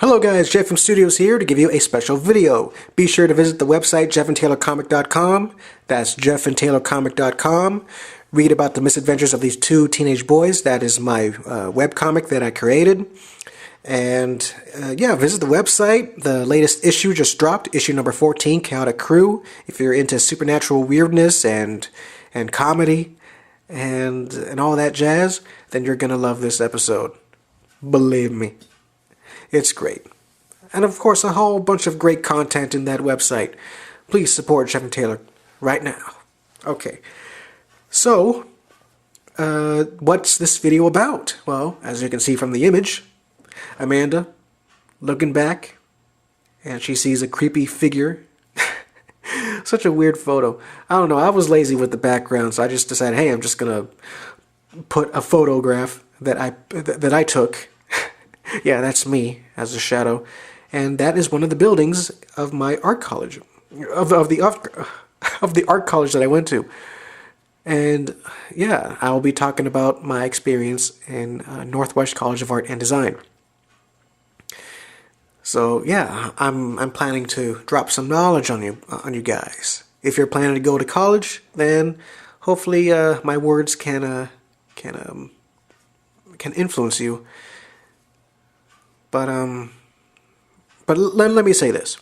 Hello guys, Jeff from Studios here to give you a special video. Be sure to visit the website jeffandtaylorcomic.com. That's jeffandtaylorcomic.com. Read about the misadventures of these two teenage boys. That is my webcomic that I created. And yeah, visit the website. The latest issue just dropped, issue number 14, Chaotic Crew. If you're into supernatural weirdness and comedy and all that jazz, then you're gonna love this episode. Believe me. It's great. And of course, a whole bunch of great content in that website. Please support Jeff and Taylor right now. Okay. So, what's this video about? Well, as you can see from the image, Amanda looking back, and she sees a creepy figure. Such a weird photo. I don't know, I was lazy with the background, so I just decided, hey, I'm just gonna put a photograph that I took. Yeah, that's me as a shadow, and that is one of the buildings of my art college, of the art college that I went to. And yeah, I will be talking about my experience in Northwest College of Art and Design. So yeah, I'm planning to drop some knowledge on you guys. If you're planning to go to college, then hopefully my words can influence you. But let me say this.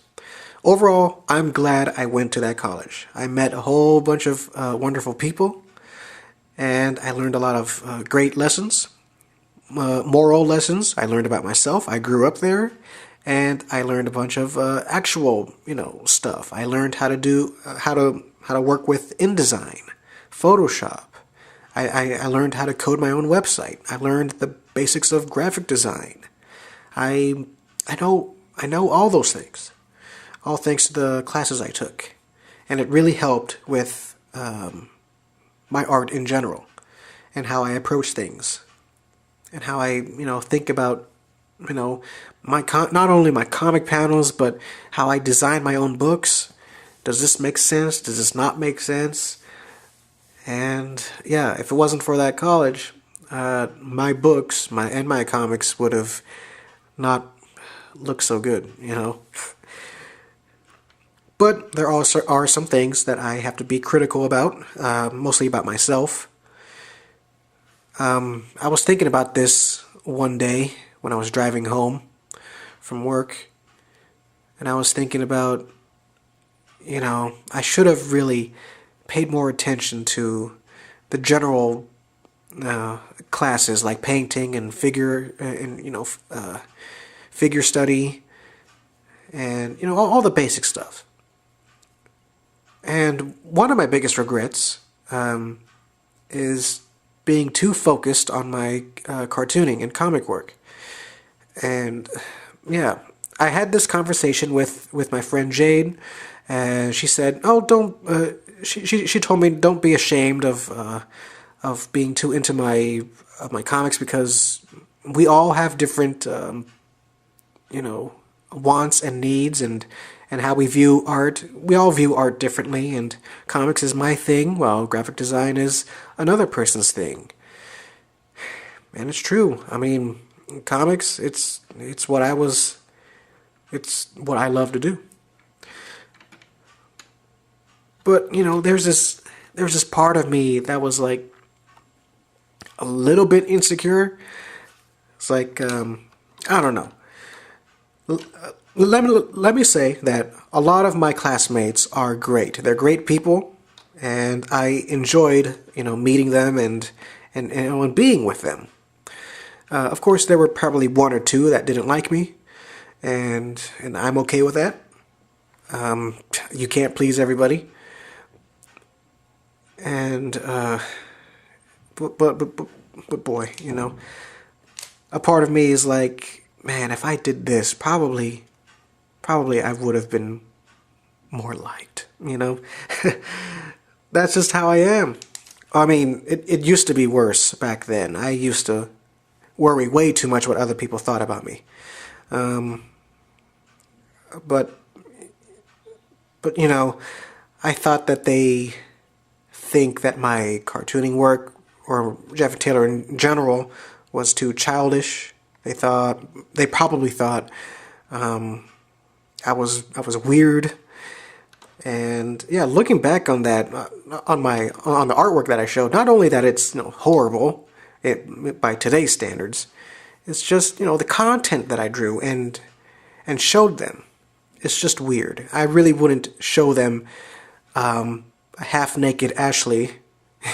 Overall, I'm glad I went to that college. I met a whole bunch of wonderful people, and I learned a lot of great lessons, moral lessons. I learned about myself. I grew up there, and I learned a bunch of actual, stuff. I learned how to do how to work with InDesign, Photoshop. I learned how to code my own website. I learned the basics of graphic design. I know all those things, all thanks to the classes I took, and it really helped with my art in general, and how I approach things, and how I think about not only my comic panels, but how I design my own books. Does this make sense? Does this not make sense? And yeah, if it wasn't for that college, my books, my comics would have not look so good, But there also are some things that I have to be critical about, mostly about myself. I was thinking about this one day when I was driving home from work, and I was thinking about, I should have really paid more attention to the general classes like painting and figure study, and all the basic stuff. And one of my biggest regrets is being too focused on my cartooning and comic work. And yeah, I had this conversation with my friend Jade, and she said, "Oh, don't." She told me, "Don't be ashamed of being too into my comics, because we all have different wants and needs, and how we view art. We all view art differently, and comics is my thing, while graphic design is another person's thing." And it's true. I mean, comics, it's what I love to do. But there's this part of me that was like a little bit insecure. It's like I don't know. Let me say that a lot of my classmates are great. They're great people, and I enjoyed meeting them and being with them. Of course, there were probably one or two that didn't like me, and I'm okay with that. You can't please everybody, and but boy, a part of me is like, man, if I did this, probably I would have been more liked, That's just how I am. I mean, it used to be worse back then. I used to worry way too much what other people thought about me. But I thought that they think that my cartooning work, or Jeff and Taylor in general, was too childish. They probably thought I was weird. And yeah, looking back on that, on the artwork that I showed, not only that it's horrible by today's standards, it's just the content that I drew and showed them. It's just weird. I really wouldn't show them a half-naked Ashley,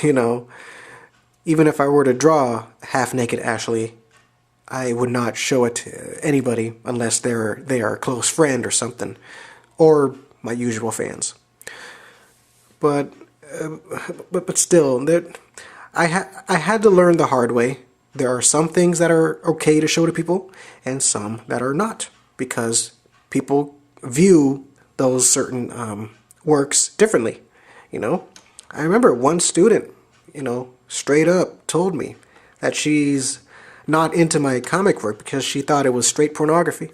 even if I were to draw half-naked Ashley, I would not show it to anybody unless they are a close friend or something, or my usual fans. But still, I had to learn the hard way. There are some things that are okay to show to people, and some that are not, because people view those certain works differently. I remember one student, straight up told me that she's not into my comic work because she thought it was straight pornography.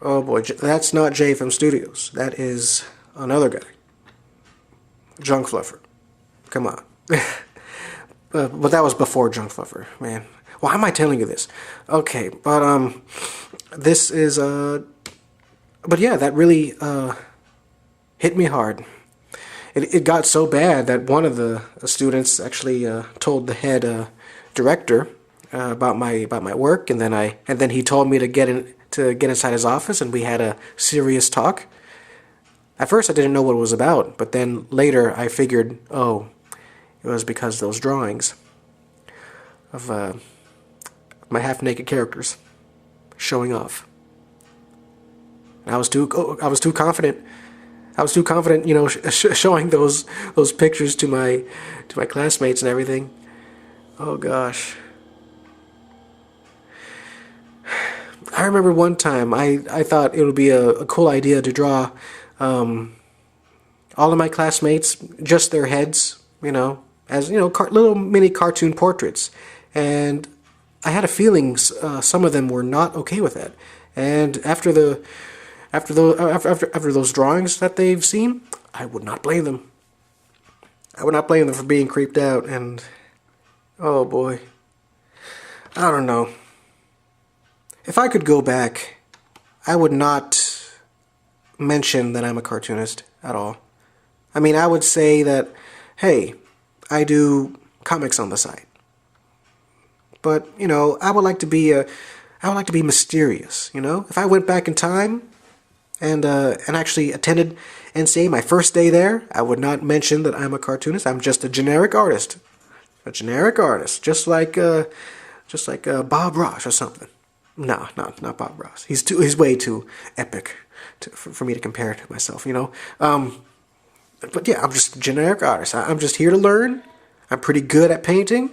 Oh boy, that's not Jay from Studios. That is another guy. Junk Fluffer. Come on. But that was before Junk Fluffer, man. Why am I telling you this? Okay, but this is but yeah, that really hit me hard. It got so bad that one of the students actually told the head director about my work, and then he told me to get inside his office, and we had a serious talk. At first I didn't know what it was about, but then later I figured, oh, it was because of those drawings of my half-naked characters showing off. And I was too confident. I was too confident, showing those pictures to my classmates and everything. Oh gosh. I remember one time I thought it would be a cool idea to draw all of my classmates, just their heads, as little mini cartoon portraits, and I had a feeling some of them were not okay with that. And after those drawings that they've seen, I would not blame them. I would not blame them for being creeped out. And oh boy, I don't know. If I could go back, I would not mention that I'm a cartoonist at all. I mean, I would say that, hey, I do comics on the side. But, I would like to be mysterious, If I went back in time and actually attended NCA my first day there, I would not mention that I'm a cartoonist. I'm just a generic artist. A generic artist, just like Bob Ross or something. No, not Bob Ross. He's way too epic for me to compare to myself, But yeah, I'm just a generic artist. I'm just here to learn. I'm pretty good at painting,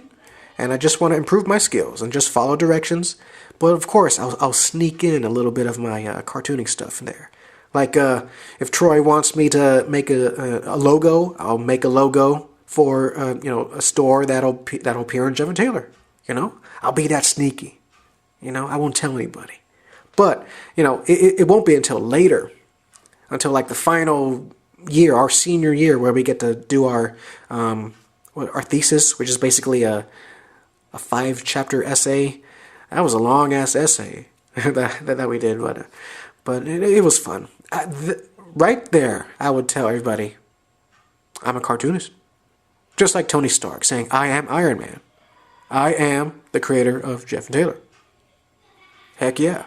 and I just want to improve my skills and just follow directions. But of course, I'll sneak in a little bit of my cartooning stuff in there. Like if Troy wants me to make a logo, I'll make a logo for a store that'll appear in Jeff and Taylor. I'll be that sneaky. I won't tell anybody. But, it won't be until later, until like the final year, our senior year, where we get to do our thesis, which is basically a 5-chapter essay. That was a long-ass essay that we did, but it was fun. Right there, I would tell everybody, I'm a cartoonist. Just like Tony Stark saying, I am Iron Man. I am the creator of Jeff and Taylor. Heck yeah.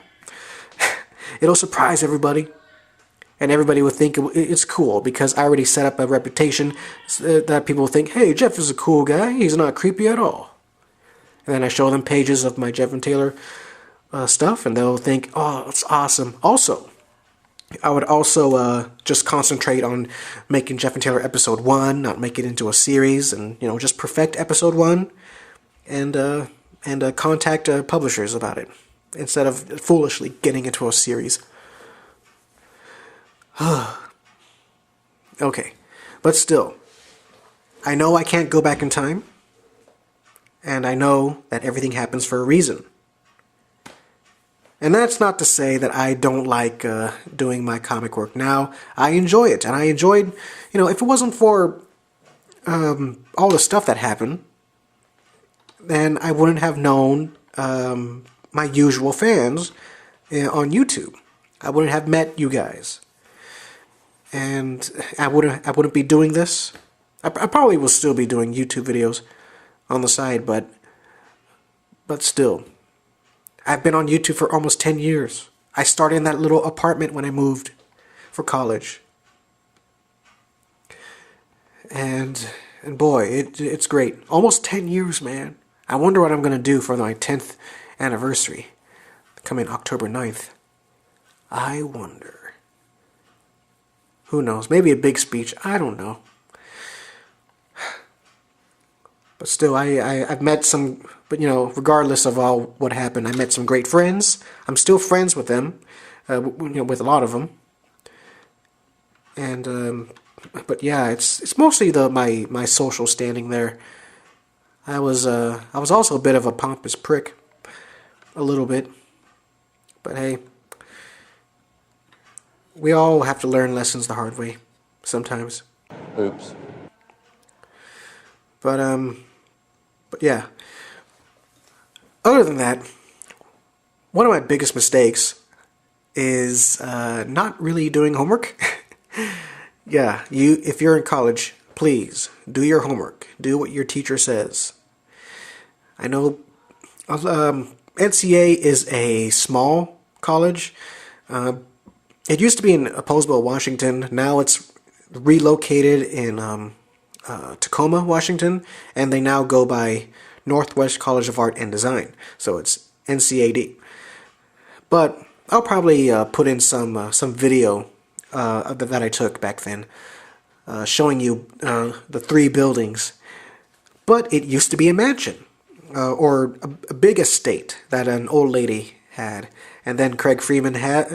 It'll surprise everybody. And everybody will think it's cool because I already set up a reputation that people will think, hey, Jeff is a cool guy. He's not creepy at all. And then I show them pages of my Jeff and Taylor stuff, and they'll think, oh, it's awesome. Also, I would also just concentrate on making Jeff and Taylor episode 1, not make it into a series, and just perfect episode 1, and contact publishers about it instead of foolishly getting into a series. Okay, but still, I know I can't go back in time, and I know that everything happens for a reason. And that's not to say that I don't like doing my comic work now. I enjoy it, and I enjoyed, if it wasn't for all the stuff that happened, then I wouldn't have known my usual fans on YouTube. I wouldn't have met you guys, and I wouldn't be doing this. I probably will still be doing YouTube videos on the side, but still, I've been on YouTube for almost 10 years. I started in that little apartment when I moved for college, and boy, it's great. Almost 10 years, man. I wonder what I'm gonna do for my 10th anniversary, coming October 9th. I wonder. Who knows? Maybe a big speech. I don't know. But still, I've met some, but regardless of all what happened, I met some great friends. I'm still friends with them, with a lot of them. And, but yeah, it's mostly my social standing there. I was also a bit of a pompous prick, a little bit. But hey, we all have to learn lessons the hard way, sometimes. Oops. But yeah. Other than that, one of my biggest mistakes is not really doing homework. Yeah, if you're in college, please do your homework. Do what your teacher says. I know NCA is a small college. It used to be in Postville, Washington. Now it's relocated in Tacoma, Washington, and they now go by Northwest College of Art and Design. So it's NCAD. But I'll probably put in some video that I took back then, showing you the 3 buildings. But it used to be a mansion, or a big estate that an old lady had. And then Craig Freeman had,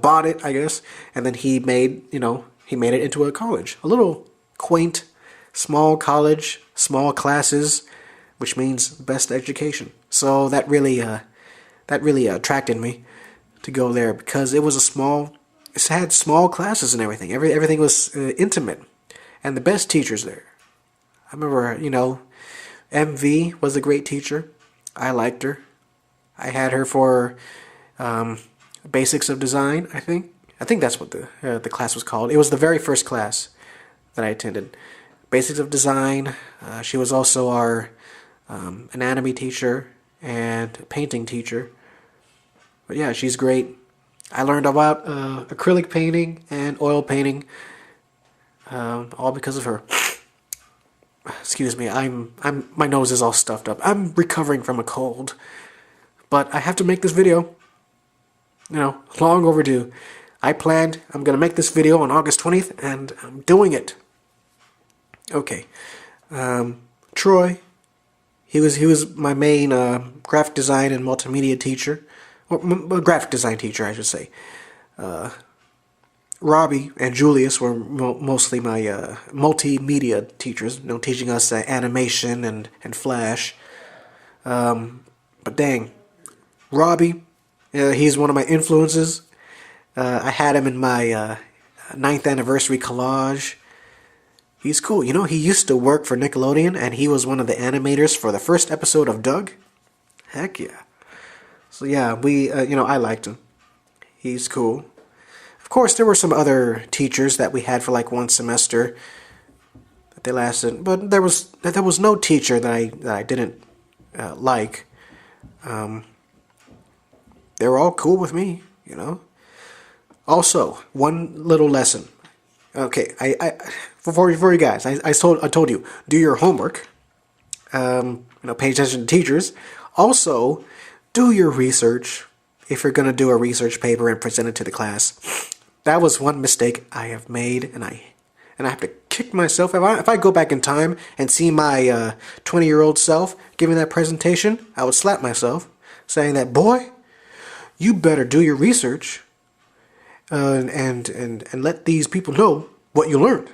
bought it, I guess, and then he made it into a college, a little quaint, small college, small classes, which means best education. So that really attracted me to go there, because it had small classes and everything. Everything was intimate, and the best teachers there. I remember, MV was a great teacher. I liked her. I had her for Basics of Design, I think. I think that's what the class was called. It was the very first class that I attended. Basics of Design. She was also our anatomy teacher and painting teacher. But yeah, she's great. I learned about acrylic painting and oil painting, all because of her. Excuse me, my nose is all stuffed up. I'm recovering from a cold, but I have to make this video. Long overdue. I'm gonna make this video on August 20th, and I'm doing it. Okay, Troy. He was my main graphic design and multimedia teacher, or graphic design teacher, I should say. Robbie and Julius were mostly my multimedia teachers, teaching us animation and Flash. But dang, Robbie, he's one of my influences. I had him in my 9th anniversary collage. He's cool. He used to work for Nickelodeon, and he was one of the animators for the first episode of Doug. Heck yeah. So yeah, I liked him. He's cool. Of course, there were some other teachers that we had for like one semester that they lasted, but there was no teacher that I didn't like. They were all cool with me, Also, one little lesson. Okay, I for you guys, I told you, do your homework. Pay attention to teachers. Also, do your research if you're going to do a research paper and present it to the class. That was one mistake I have made, and I have to kick myself. If I go back in time and see my 20-year-old self giving that presentation, I would slap myself, saying that, boy, you better do your research and let these people know what you learned.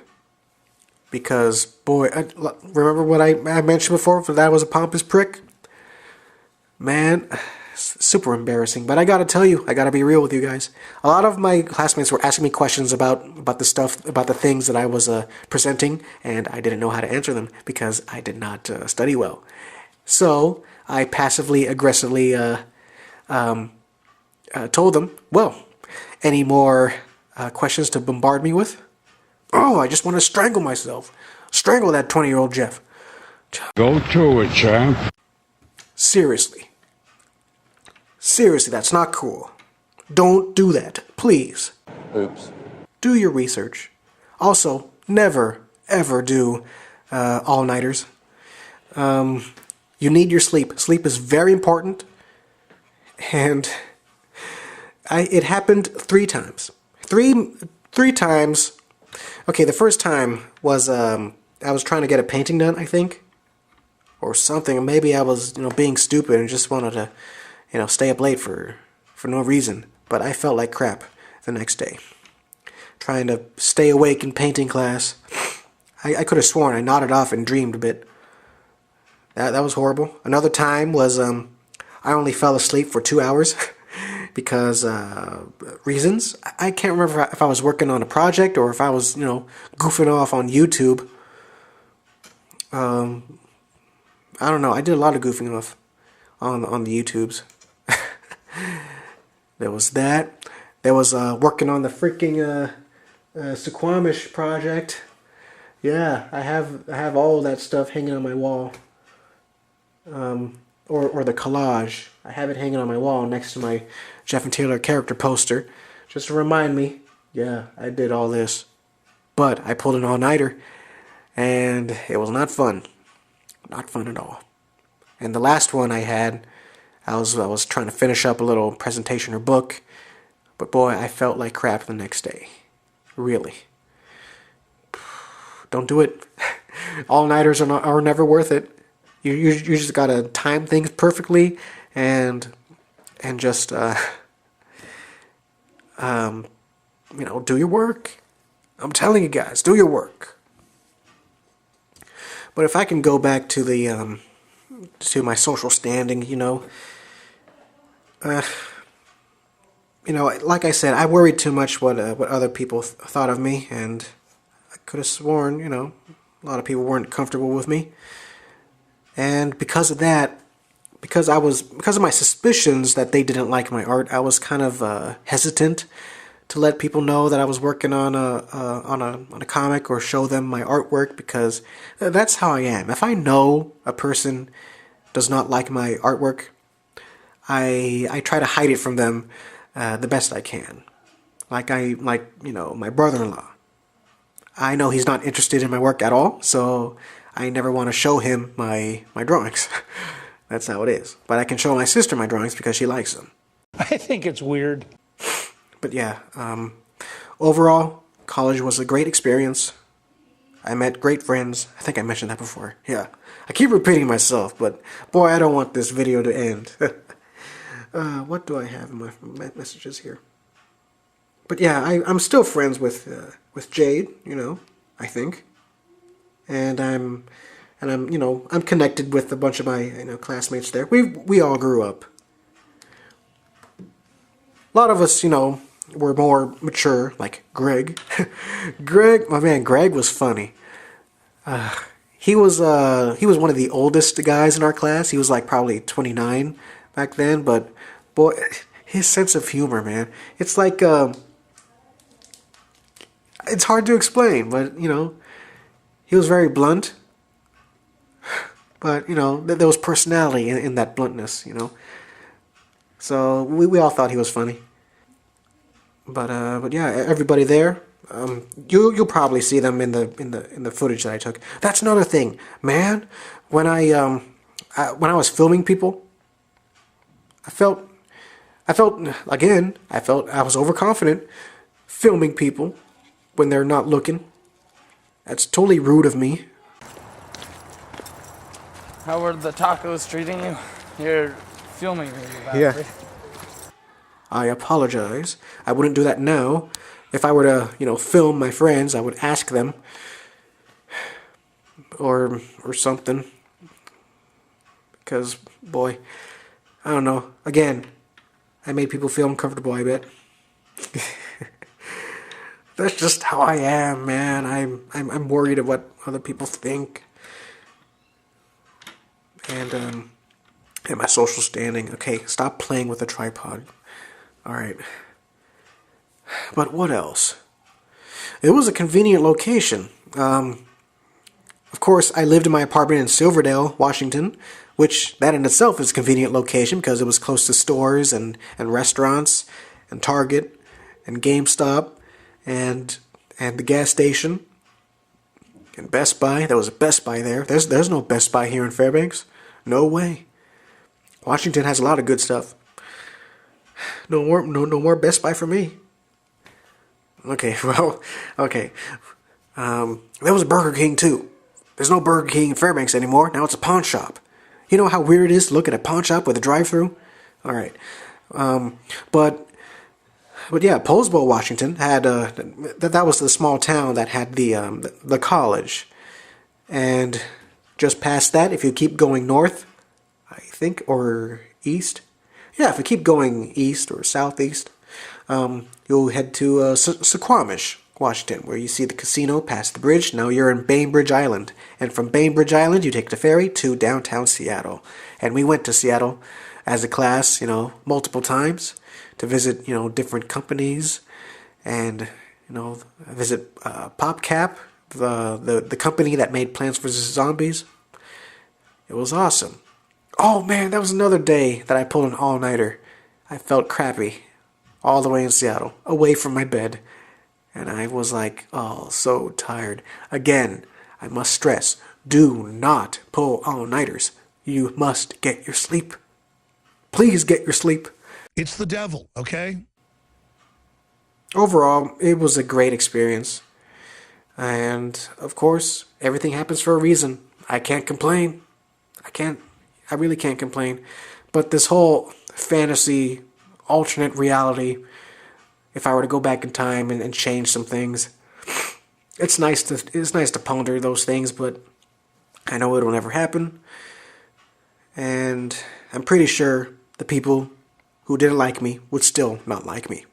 Because, boy, remember what I mentioned before, that I was a pompous prick? Man, super embarrassing. But I gotta tell you, I gotta be real with you guys. A lot of my classmates were asking me questions about the stuff, about the things that I was presenting, and I didn't know how to answer them because I did not study well. So I passively aggressively told them, well, any more questions to bombard me with? Oh, I just want to strangle myself. Strangle that 20-year-old Jeff. Go to it, champ. Seriously. Seriously, that's not cool. Don't do that, please. Oops. Do your research. Also, never, ever do all-nighters. You need your sleep. Sleep is very important. And it happened 3 times. Three times. Okay, the first time was I was trying to get a painting done, I think, or something. Maybe I was being stupid and just wanted to stay up late for no reason. But I felt like crap the next day, trying to stay awake in painting class. I could have sworn I nodded off and dreamed a bit. That was horrible. Another time was I only fell asleep for 2 hours because reasons. I can't remember if I was working on a project or if I was goofing off on YouTube. I don't know. I did a lot of goofing off on the YouTubes. There was that. There was working on the freaking Suquamish project. Yeah, I have all that stuff hanging on my wall. Or the collage. I have it hanging on my wall next to my Jeff and Taylor character poster, just to remind me, yeah, I did all this. But I pulled an all-nighter, and it was not fun. Not fun at all. And the last one I had, I was trying to finish up a little presentation or book, but boy, I felt like crap the next day. Really. Don't do it. All-nighters are never worth it. You just gotta time things perfectly and just do your work. I'm telling you guys, do your work. But if I can go back to the to my social standing, like I said, I worried too much what other people thought of me, and I could have sworn, a lot of people weren't comfortable with me. And because of that, because of my suspicions that they didn't like my art, I was kind of hesitant to let people know that I was working on a comic or show them my artwork, because that's how I am. If I know a person does not like my artwork, I try to hide it from them the best I can. Like my brother-in-law. I know he's not interested in my work at all, so I never want to show him my drawings. That's how it is. But I can show my sister my drawings because she likes them. I think it's weird. But yeah, overall, college was a great experience. I met great friends. I think I mentioned that before. Yeah, I keep repeating myself, but boy, I don't want this video to end. What do I have in my messages here? But yeah, I'm still friends with Jade, I think. And I'm connected with a bunch of my classmates there. We all grew up. A lot of us, were more mature, like Greg. My man Greg was funny. He was one of the oldest guys in our class. He was like probably 29 back then, but boy, his sense of humor, man. It's like it's hard to explain, but he was very blunt, but there was personality in that bluntness, So we all thought he was funny. But yeah, everybody there, you'll probably see them in the footage that I took. That's another thing, man. When I was filming people, I felt I was overconfident filming people when they're not looking. That's totally rude of me. How are the tacos treating you? You're filming me. Yeah. I apologize. I wouldn't do that now. If I were to, film my friends, I would ask them. Or something. Because, boy, I don't know. Again, I made people feel uncomfortable, I bet. That's just how I am, man. I'm worried of what other people think. And and my social standing. Okay, stop playing with the tripod. Alright. But what else? It was a convenient location. Of course, I lived in my apartment in Silverdale, Washington, which that in itself is a convenient location because it was close to stores and restaurants and Target and GameStop and the gas station and Best Buy. There was a Best Buy there. There's no Best Buy here in Fairbanks. No way. Washington has a lot of good stuff. No more Best Buy for me. Okay, well, okay. There was a Burger King too. There's no Burger King in Fairbanks anymore. Now it's a pawn shop. You know how weird it is to look at a pawn shop with a drive-thru? All right. But yeah, Posebo, Washington had that was the small town that had the college, and just past that, if you keep going north, I think, or east, yeah, if you keep going east or southeast, you'll head to Suquamish, Washington, where you see the casino past the bridge. Now you're in Bainbridge Island, and from Bainbridge Island, you take the ferry to downtown Seattle. And we went to Seattle as a class, multiple times to visit, different companies, and visit PopCap, the company that made Plants vs. Zombies. It was awesome. Oh man, that was another day that I pulled an all-nighter. I felt crappy all the way in Seattle, away from my bed. And I was like, oh, so tired. Again, I must stress, do not pull all-nighters. You must get your sleep. Please get your sleep. It's the devil, okay? Overall, it was a great experience. And, of course, everything happens for a reason. I can't complain. I really can't complain. But this whole fantasy, alternate reality, if I were to go back in time and change some things, it's nice to ponder those things, but I know it'll never happen. And I'm pretty sure the people who didn't like me would still not like me.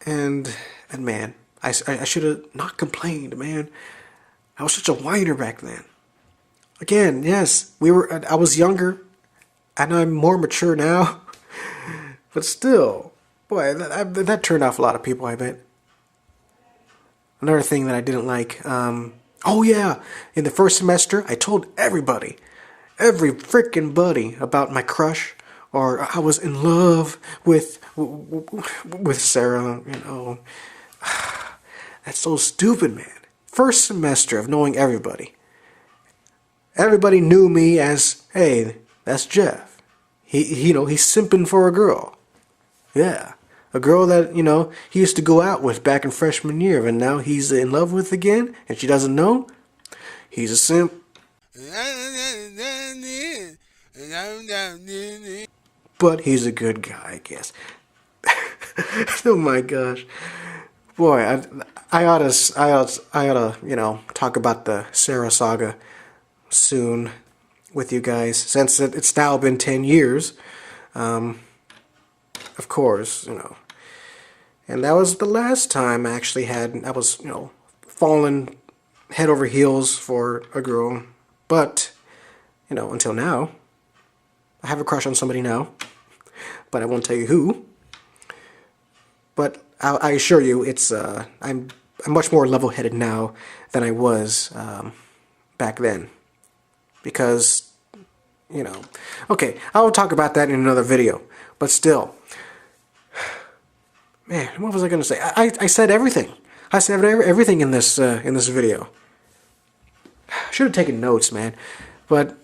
And man, I should have not complained, man. I was such a whiner back then. Again, yes, I was younger, and I'm more mature now. But still, boy, that turned off a lot of people, I bet. Another thing that I didn't like, oh yeah, in the first semester, I told everybody, every freaking buddy about my crush, or I was in love with Sarah, That's so stupid, man. First semester of knowing everybody. Everybody knew me as, hey, that's Jeff. He's simping for a girl. Yeah. A girl that, he used to go out with back in freshman year, and now he's in love with again, and she doesn't know. He's a simp. But he's a good guy, I guess. Oh my gosh. Boy, I ought to, talk about the Sarah saga soon with you guys, since it's now been 10 years. Of course, And that was the last time I was, falling head over heels for a girl. But, until now, I have a crush on somebody now. But I won't tell you who. But I assure you, I'm much more level-headed now than I was back then. Because, okay, I'll talk about that in another video. But still, man, what was I going to say? I said everything. I said everything in this video. I should have taken notes, man. But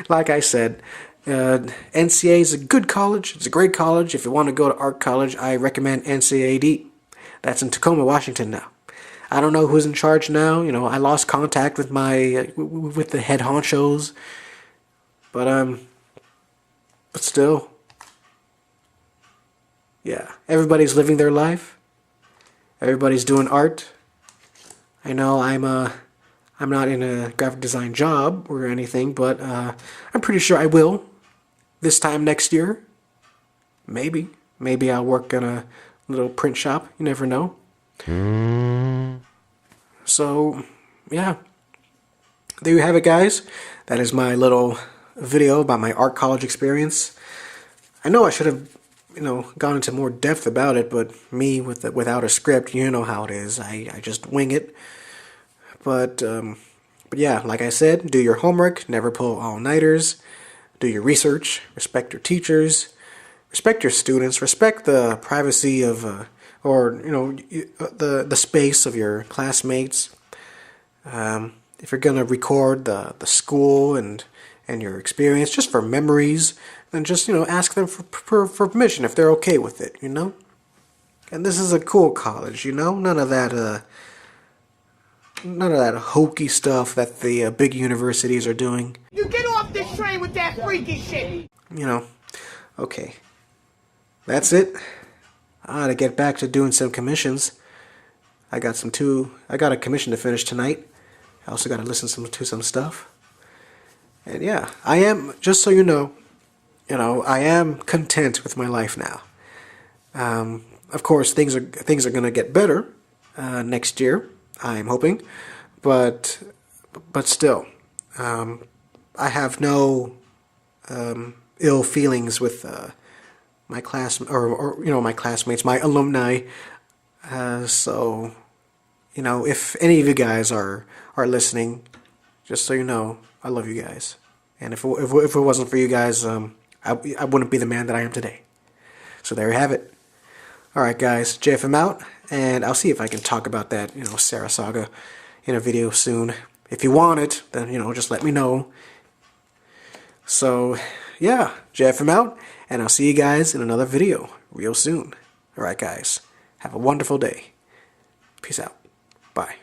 like I said, NCA is a good college. It's a great college. If you want to go to art college, I recommend NCAD. That's in Tacoma, Washington now. I don't know who's in charge now. I lost contact with with the head honchos. But still, yeah, everybody's living their life. Everybody's doing art. I know I'm not in a graphic design job or anything, but I'm pretty sure I will this time next year. Maybe I'll work in a little print shop. You never know. So, yeah. there you have it, guys. That is my little video about my art college experience. I know I should have, gone into more depth about it, but me without a script, you know how it is. I just wing it. But yeah, like I said, do your homework, never pull all-nighters, do your research, respect your teachers, respect your students, respect the privacy of, the space of your classmates. If you're gonna record the school and your experience just for memories, then just ask them for permission if they're okay with it. And this is a cool college. None of that hokey stuff that the big universities are doing. You get off this train with that freaky shit. Okay, that's it. I gotta get back to doing some commissions. I got a commission to finish tonight. I also gotta listen to some stuff. And yeah, I am, just so you know, I am content with my life now. Of course, things are gonna get better next year. I'm hoping, but still, I have no ill feelings with my class or my classmates, my alumni. So, if any of you guys are listening, just so you know, I love you guys. And if it wasn't for you guys, I wouldn't be the man that I am today. So there you have it. All right, guys, JFM out, and I'll see if I can talk about that, Sarah saga in a video soon. If you want it, then, just let me know. So, yeah, JFM out, and I'll see you guys in another video real soon. All right, guys, have a wonderful day. Peace out. Bye.